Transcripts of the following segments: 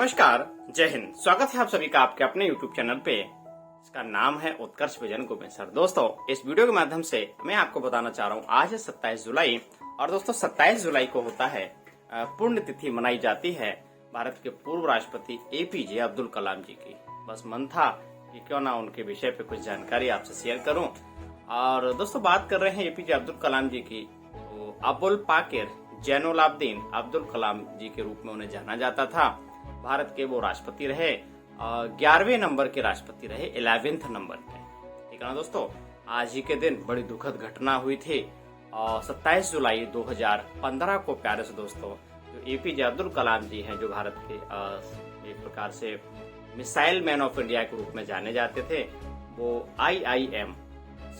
नमस्कार, जय हिंद। स्वागत है आप सभी का आपके अपने YouTube चैनल पे। इसका नाम है उत्कर्ष विजन गोविंद सर। दोस्तों, इस वीडियो के माध्यम से मैं आपको बताना चाह रहा हूँ, आज है 27 जुलाई और दोस्तों 27 जुलाई को होता है पुण्यतिथि मनाई जाती है भारत के पूर्व राष्ट्रपति APJ अब्दुल कलाम जी की। बस मन था कि क्यों ना उनके विषय पे कुछ जानकारी आपसे शेयर करूं। और दोस्तों, बात कर रहे हैं APJ अब्दुल कलाम जी की, तो अबुल पाकिर जैनुलाब्दीन अब्दुल कलाम जी के रूप में उन्हें जाना जाता था। भारत के वो राष्ट्रपति रहे, 11वें नंबर के राष्ट्रपति रहे, 11th नंबर पे। ठीक है ना दोस्तों, आज ही के दिन बड़ी दुखद घटना हुई थी। 27 जुलाई 2015 को प्यारे से दोस्तों, जो APJ अब्दुल कलाम जी हैं, जो भारत के एक प्रकार से मिसाइल मैन ऑफ इंडिया के रूप में जाने जाते थे, वो IIM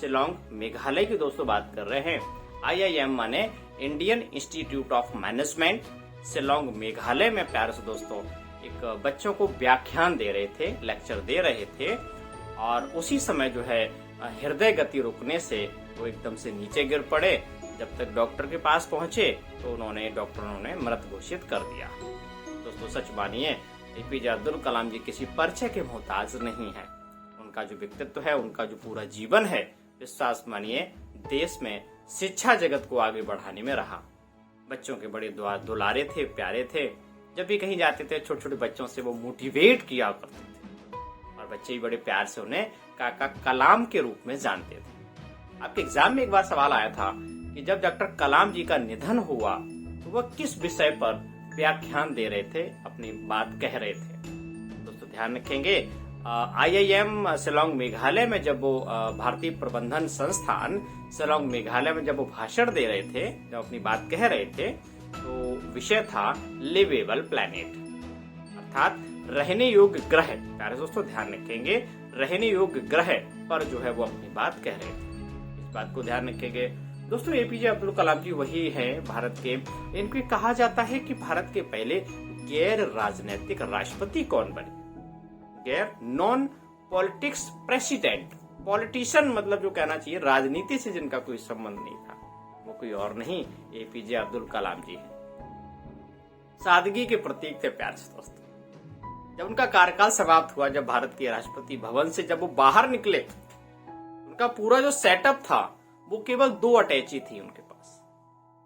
शिलोंग मेघालय की दोस्तों बात कर रहे हैं। IIM माने Indian institute of management, Shillong Meghalaya में प्यारे से दोस्तों एक बच्चों को व्याख्यान दे रहे थे, लेक्चर दे रहे थे। और उसी समय जो है हृदय गति रुकने से वो एकदम से नीचे गिर पड़े। जब तक डॉक्टर के पास पहुंचे तो डॉक्टरों ने मृत घोषित कर दिया। दोस्तों, सच मानिए, APJ अब्दुल कलाम जी किसी परिचय के मोहताज नहीं है। उनका जो व्यक्तित्व है, उनका जो पूरा जीवन है, विश्वास मानिए, देश में शिक्षा जगत को आगे बढ़ाने में रहा। बच्चों के बड़े दुलारे थे, प्यारे थे। जब भी कहीं जाते थे, छोटे छोटे बच्चों से वो मोटिवेट किया करते थे और बच्चे भी बड़े प्यार से उन्हें काका कलाम के रूप में जानते थे। आपके एग्जाम में एक बार सवाल आया था कि जब डॉक्टर कलाम जी का निधन हुआ तो वह किस विषय पर व्याख्यान दे रहे थे, अपनी बात कह रहे थे। दोस्तों, ध्यान रखेंगे, IIM शिलोंग मेघालय में जब वो भारतीय प्रबंधन संस्थान शिलोंग मेघालय में जब वो भाषण दे रहे थे, जब अपनी बात कह रहे थे, तो विषय था लिवेबल प्लैनेट, अर्थात रहने योग्य ग्रह। प्यारे दोस्तों, ध्यान रखेंगे, रहने योग्य ग्रह पर जो है वो अपनी बात कह रहे थे। इस बात को ध्यान रखेंगे दोस्तों। APJ अब्दुल कलाम जी वही हैं भारत के, इनको कहा जाता है कि भारत के पहले गैर राजनीतिक राष्ट्रपति कौन बने। गैर नॉन पॉलिटिक्स प्रेसिडेंट, पॉलिटिशियन मतलब जो कहना चाहिए राजनीति से जिनका कोई संबंध नहीं था, वो कोई और नहीं, APJ अब्दुल कलाम जी हैं। सादगी के प्रतीक थे प्यारे से दोस्तों। जब उनका कार्यकाल समाप्त हुआ, जब भारत के राष्ट्रपति भवन से जब वो बाहर निकले, उनका पूरा जो सेटअप था वो केवल 2 अटैची थी उनके पास।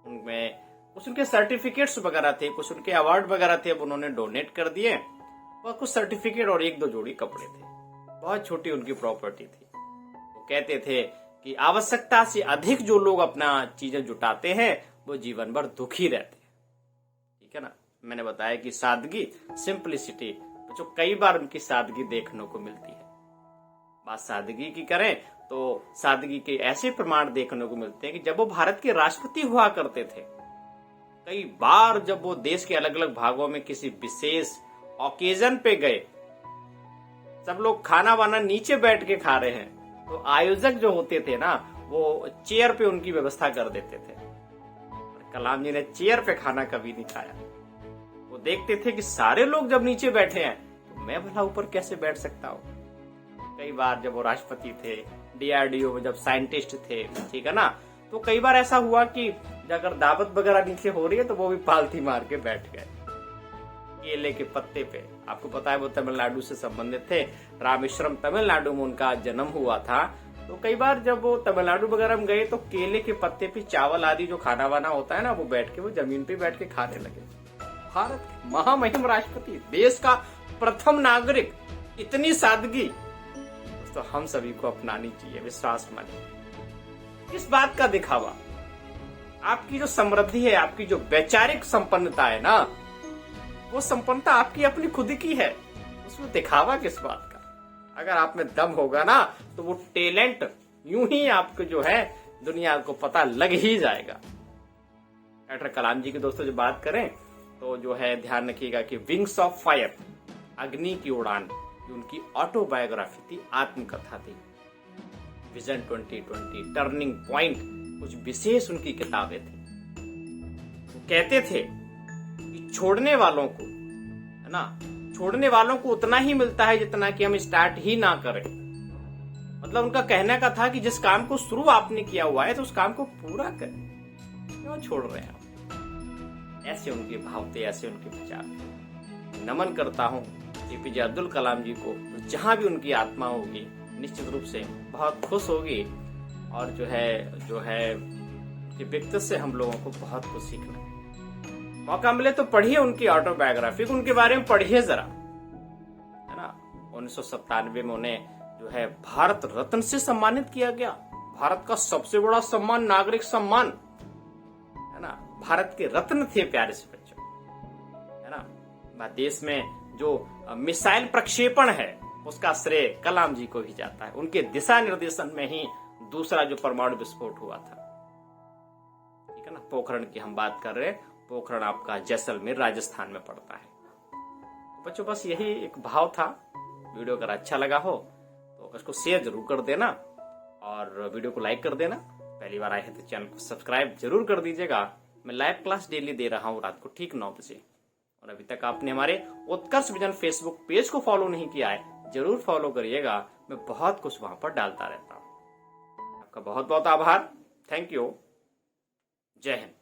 उनमें कुछ उनके सर्टिफिकेट्स वगैरह थे, कुछ उनके अवार्ड वगैरह थे, वो उन्होंने डोनेट कर दिए। और कुछ सर्टिफिकेट और 1-2 जोड़ी कपड़े थे। बहुत छोटी उनकी प्रॉपर्टी थी। वो कहते थे कि आवश्यकता से अधिक जो लोग अपना चीजें जुटाते हैं वो जीवन भर दुखी रहते हैं। ठीक है ना, मैंने बताया कि सादगी, सिंपलिसिटी, जो कई बार उनकी सादगी देखने को मिलती है। बात सादगी की करें तो सादगी के ऐसे प्रमाण देखने को मिलते हैं कि जब वो भारत के राष्ट्रपति हुआ करते थे, कई बार जब वो देश के अलग अलग भागों में किसी विशेष ओकेजन पे गए, सब लोग खाना वाना नीचे बैठ के खा रहे हैं, तो आयोजक जो होते थे ना, वो चेयर पे उनकी व्यवस्था कर देते थे। कलाम जी ने चेयर पे खाना कभी नहीं खाया। वो देखते थे कि सारे लोग जब नीचे बैठे हैं तो मैं भला ऊपर कैसे बैठ सकता हूँ। कई बार जब वो राष्ट्रपति थे, DRDO में जब साइंटिस्ट थे, ठीक है ना, तो कई बार ऐसा हुआ कि अगर दावत वगैरह नीचे हो रही है तो वो भी पालथी मार के बैठ गए केले के पत्ते पे। आपको पता है वो तमिलनाडु से संबंधित थे, रामेश्वरम तमिलनाडु में उनका जन्म हुआ था। तो कई बार जब वो तमिलनाडु वगैरह में गए तो केले के पत्ते पे चावल आदि जो खाना वाना होता है ना, वो बैठ के वो जमीन पे बैठ के खाने लगे। भारत के महामहिम राष्ट्रपति, देश का प्रथम नागरिक, इतनी सादगी तो हम सभी को अपनानी चाहिए। विश्वास मानिए, किस बात का दिखावा। आपकी जो समृद्धि है, आपकी जो वैचारिक संपन्नता है ना, वो संपन्नता आपकी अपनी खुद की है, उसमें दिखावा किस बात का। अगर आप में दम होगा ना तो वो टैलेंट यूं ही आपको जो है दुनिया को पता लग ही जाएगा। डॉक्टर कलाम जी की दोस्तों जो बात करें तो जो है ध्यान रखिएगा कि विंग्स ऑफ फायर, अग्नि की उड़ान, जो उनकी ऑटोबायोग्राफी थी, आत्मकथा थी। विजन 2020, टर्निंग पॉइंट, कुछ विशेष उनकी किताबें थी। वो कहते थे कि छोड़ने वालों को, है ना, छोड़ने वालों को उतना ही मिलता है जितना कि हम स्टार्ट ही ना करें। मतलब उनका कहने का था कि जिस काम को शुरू आपने किया हुआ है तो उस काम को पूरा करें, क्यों छोड़ रहे हैं आप। ऐसे उनके भाव थे, ऐसे उनके विचार थे। नमन करता हूँ एपीजे अब्दुल कलाम जी को। जहाँ भी उनकी आत्मा होगी निश्चित रूप से बहुत खुश होगी, और जो है कि व्यक्तित्व से हम लोगों को बहुत कुछ सीखना है। मौका मिले तो पढ़िए उनकी ऑटोबायोग्राफी, उनके बारे में पढ़िए जरा, है ना। 1997 में उन्हें जो है भारत रत्न से सम्मानित किया गया। भारत का सबसे बड़ा सम्मान, नागरिक सम्मान, है ना। भारत के रत्न थे प्यारे से बच्चों, है ना। देश में जो मिसाइल प्रक्षेपण है उसका श्रेय कलाम जी को ही जाता है। उनके दिशा निर्देशन में ही दूसरा जो परमाणु विस्फोट हुआ था, ठीक है ना। पोखरण की हम बात कर रहे हैं, पोखरण आपका जैसलमेर राजस्थान में पड़ता है। तो बच्चों बस यही एक भाव था। वीडियो अगर अच्छा लगा हो तो इसको शेयर जरूर कर देना और वीडियो को लाइक कर देना। पहली बार आए हैं तो चैनल को सब्सक्राइब जरूर कर दीजिएगा। मैं लाइव क्लास डेली दे रहा हूँ रात को ठीक 9 बजे। और अभी तक आपने हमारे उत्कर्ष विजन फेसबुक पेज को फॉलो नहीं किया है, जरूर फॉलो करिएगा। मैं बहुत कुछ वहां पर डालता रहता हूँ। आपका बहुत बहुत आभार। Thank you. जय हिंद।